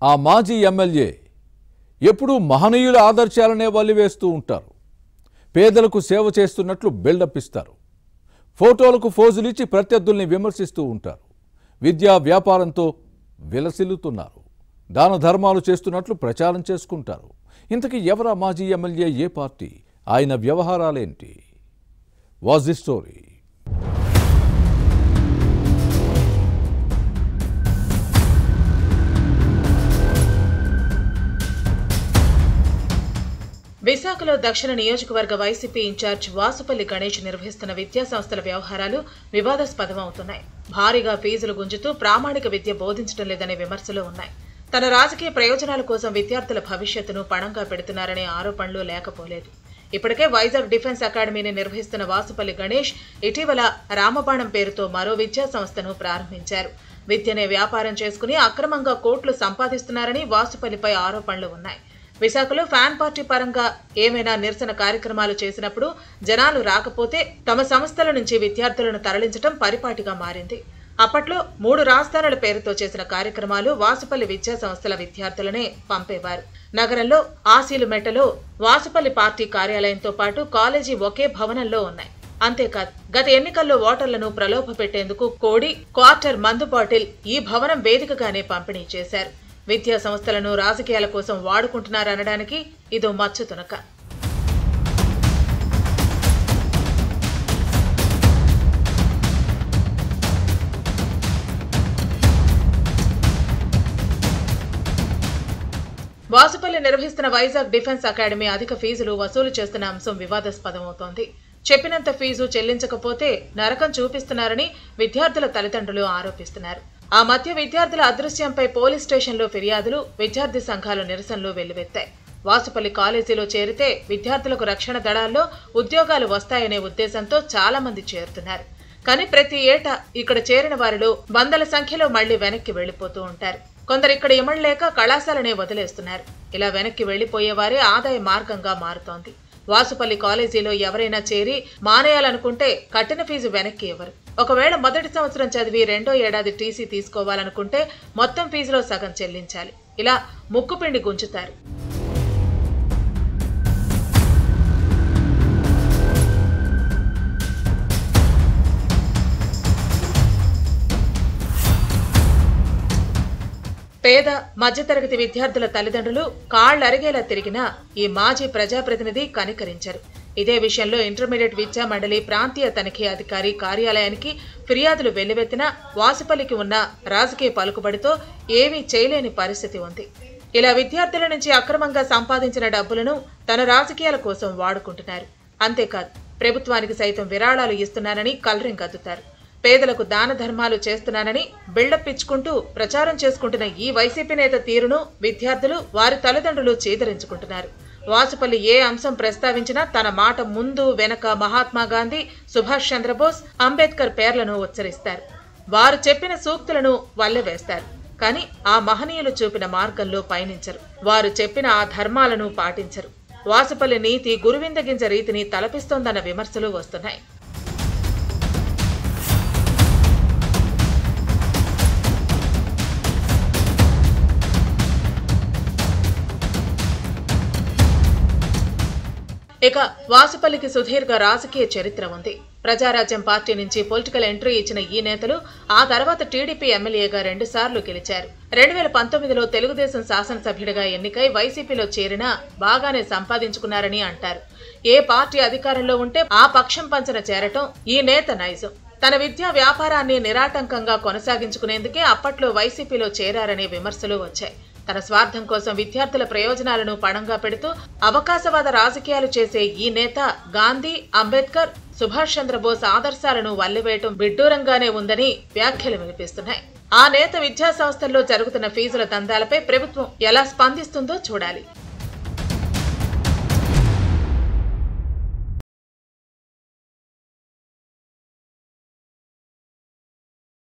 ఆ మాజీ ఎమ్మెల్యే ఎప్పుడూ మహనీయుల ఆదర్శాలనే వల్లివేస్తూ ఉంటారు. పేదలకు సేవ చేస్తున్నట్లు బిల్డప్ ఇస్తారు. ఫోటోలకు ఫోజులిచ్చి ప్రత్యర్థుల్ని విమర్శిస్తూ ఉంటారు. విద్యా వ్యాపారంతో విలసిల్లుతున్నారు. దాన ధర్మాలు చేస్తున్నట్లు ప్రచారం చేసుకుంటారు. ఇంతకీ ఎవరా మాజీ ఎమ్మెల్యే? ఏ పార్టీ? ఆయన వ్యవహారాలేంటి? Was the story? విశాఖలో దక్షిణ నియోజకవర్గ వైసీపీ ఇన్ఛార్జ్ వాసుపల్లి గణేష్ నిర్వహిస్తున్న విద్యా సంస్థల వ్యవహారాలు వివాదాస్పదమవుతున్నాయి. భారీగా ఫీజులు గుంజుతూ ప్రామాణిక విద్య బోధించడం లేదనే విమర్శలు ఉన్నాయి. తన రాజకీయ ప్రయోజనాల కోసం విద్యార్థుల భవిష్యత్తును పణంగా పెడుతున్నారనే ఆరోపణలు లేకపోలేదు. ఇప్పటికే వైజాగ్ డిఫెన్స్ అకాడమీని నిర్వహిస్తున్న వాసుపల్లి గణేష్ ఇటీవల రామబాణం పేరుతో మరో విద్యా సంస్థను ప్రారంభించారు. విద్యనే వ్యాపారం చేసుకుని అక్రమంగా కోట్లు సంపాదిస్తున్నారని వాసుపల్లిపై ఆరోపణలు ఉన్నాయి. విశాఖలో ఫ్యాన్ పార్టీ పరంగా ఏమైనా నిరసన కార్యక్రమాలు చేసినప్పుడు జనాలు రాకపోతే తమ సంస్థల నుంచి విద్యార్థులను తరలించడం పరిపాటిగా మారింది. అప్పట్లో 3 రాజధానుల పేరుతో చేసిన కార్యక్రమాలు వాసుపల్లి విద్యా సంస్థల విద్యార్థులనే పంపేవారు. నగరంలో ఆశీలుమెట్టలో వాసుపల్లి పార్టీ కార్యాలయంతో పాటు కాలేజీ ఒకే భవనంలో ఉన్నాయి. అంతేకాదు, గత ఎన్నికల్లో ఓటర్లను ప్రలోభ పెట్టేందుకు కోడి, క్వార్టర్ మందు బాటిల్ ఈ భవనం వేదికగానే పంపిణీ చేశారు. విద్యా సంస్థలను రాజకీయాల కోసం వాడుకుంటున్నారనడానికి ఇదో మచ్చుతునక. వాసుపల్లి నిర్వహిస్తున్న వైజాగ్ డిఫెన్స్ అకాడమీ అధిక ఫీజులు వసూలు చేస్తున్న అంశం వివాదాస్పదమవుతోంది. చెప్పినంత ఫీజు చెల్లించకపోతే నరకం చూపిస్తున్నారని విద్యార్థుల తల్లిదండ్రులు ఆరోపిస్తున్నారు. ఆ మధ్య విద్యార్థుల అదృశ్యంపై పోలీస్ స్టేషన్లో ఫిర్యాదులు, విద్యార్థి సంఘాల నిరసనలు వెల్లువెత్తాయి. వాసుపల్లి కాలేజీలో చేరితే విద్యార్థులకు రక్షణ దళాల్లో ఉద్యోగాలు వస్తాయనే ఉద్దేశంతో చాలా మంది చేరుతున్నారు. కానీ ప్రతి ఏటా ఇక్కడ చేరిన వారిలో వందల సంఖ్యలో మళ్లీ వెనక్కి వెళ్లిపోతూ ఉంటారు. కొందరు ఇక్కడ ఇమడలేక కళాశాలనే వదిలేస్తున్నారు. ఇలా వెనక్కి వెళ్లిపోయేవారే ఆదాయ మార్గంగా మారుతోంది. వాసుపల్లి కాలేజీలో ఎవరైనా చేరి మానేయాలనుకుంటే కట్టిన ఫీజు వెనక్కి ఇవ్వరు. ఒకవేళ మొదటి సంవత్సరం చదివి 2వ ఏడాది టీసీ తీసుకోవాలనుకుంటే మొత్తం ఫీజులో సగం చెల్లించాలి. ఇలా ముక్కుపిండి గుంజుతారు. పేద మధ్యతరగతి విద్యార్థుల తల్లిదండ్రులు కాళ్లరిగేలా తిరిగినా ఈ మాజీ ప్రజాప్రతినిధి కనికరించారు. ఇదే విషయంలో ఇంటర్మీడియట్ విద్యా మండలి ప్రాంతీయ తనిఖీ అధికారి కార్యాలయానికి ఫిర్యాదులు వెల్లువెత్తినా వాసుపల్లికి ఉన్న రాజకీయ పలుకుబడితో ఏమీ చేయలేని పరిస్థితి ఉంది. ఇలా విద్యార్థుల నుంచి అక్రమంగా సంపాదించిన డబ్బులను తన రాజకీయాల కోసం వాడుకుంటున్నారు. అంతేకాదు, ప్రభుత్వానికి సైతం విరాళాలు ఇస్తున్నానని కలరింగద్దుతారు. పేదలకు దాన ధర్మాలు చేస్తున్నానని బిల్డప్ ఇచ్చుకుంటూ ప్రచారం చేసుకుంటున్న ఈ వైసీపీ నేత తీరును విద్యార్థులు, వారి తల్లిదండ్రులు చీదరించుకుంటున్నారు. వాసుపల్లి ఏ అంశం ప్రస్తావించినా తన మాట ముందు వెనక మహాత్మా గాంధీ, సుభాష్ చంద్రబోస్, అంబేద్కర్ పేర్లను ఉచ్చరిస్తారు. వారు చెప్పిన సూక్తులను వల్లెవేస్తారు. కానీ ఆ మహనీయులు చూపిన మార్గంలో పయనించరు. వారు చెప్పిన ఆ ధర్మాలను పాటించరు. వాసుపల్లి నీతి గురువిందగింజ రీతిని తలపిస్తోందన్న విమర్శలు వస్తున్నాయి. ఇక వాసుపల్లికి సుదీర్ఘ రాజకీయ చరిత్ర ఉంది. ప్రజారాజ్యం పార్టీ నుంచి పొలిటికల్ ఎంట్రీ ఇచ్చిన ఈ నేతలు ఆ తర్వాత టీడీపీ ఎమ్మెల్యేగా 2 సార్లు గెలిచారు. 2019లో తెలుగుదేశం శాసనసభ్యుడిగా ఎన్నికై వైసీపీలో చేరినా బాగానే సంపాదించుకున్నారని అంటారు. ఏ పార్టీ అధికారంలో ఉంటే ఆ పక్షం పంచన చేరటం ఈ నేత నైజం. తన విద్యా వ్యాపారాన్ని నిరాటంకంగా కొనసాగించుకునేందుకే అప్పట్లో వైసీపీలో చేరారనే విమర్శలు వచ్చాయి. తన స్వార్థం కోసం విద్యార్థుల ప్రయోజనాలను పణంగా పెడుతూ అవకాశవాద రాజకీయాలు చేసే ఈ నేత గాంధీ, అంబేద్కర్, సుభాష్ చంద్రబోస్ ఆదర్శాలను వల్లెవేయటం విడ్డూరంగానే ఉందని వ్యాఖ్యలు వినిపిస్తున్నాయి. ఆ నేత విద్యా సంస్థల్లో జరుగుతున్న ఫీజుల దందాలపై ప్రభుత్వం ఎలా స్పందిస్తుందో చూడాలి.